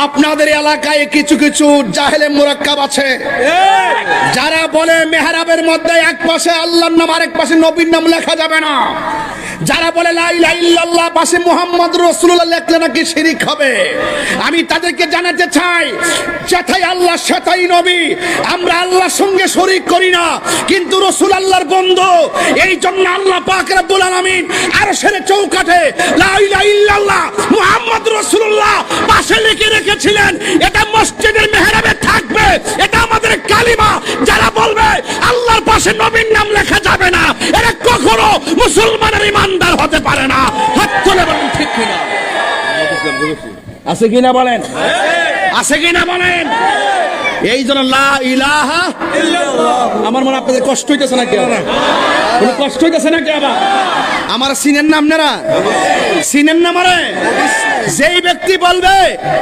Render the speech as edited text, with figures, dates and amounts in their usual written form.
আপনাদের এলাকায় কিছু কিছু জাহেলে মুরাক্কাব আছে, যারা বলে মেহরাবের মধ্যে এক পাশে আল্লাহর নাম আরেক পাশে নবীর নাম লেখা যাবে না, যারা বলে লা ইলাহা ইল্লাল্লাহ পাশে মুহাম্মদ রাসূলুল্লাহ লেখলে নাকি শিরক হবে। আমি তাদেরকে জানাতে চাই, যেথায় আল্লাহ সেথায় নবী। আমরা আল্লাহর সঙ্গে শরীক করি না, কিন্তু রাসূল আল্লাহর বন্ধু। এই জন্য আল্লাহ পাক রব্বুল আলামিন আরশের চৌকাঠে লা ইলাহা ইল্লাল্লাহ মুহাম্মদ রাসূলুল্লাহ পাশে লিখে রেখেছিলেন। এটা মসজিদের মেহরাবে থাকবে, এটা আমাদের কালিমা। যারা বলবে আল্লাহর পাশে নবীর নাম লেখা যাবে না, এরা কখনো মুসলমানের ইমানদার হতে পারে না। হাত তুলে বলেন ঠিক কিনা? আছে কিনা বলেন? আছে কিনা বলেন? এই জন্য লা ইলাহা ইল্লাল্লাহ। আমার মনে আপনাদের কষ্ট হইতেছে নাকি? কোনো কষ্ট হইতেছে নাকি? আবার আমার সিনের নাম, আপনারা সিনের নাম। যেই ব্যক্তি বলবে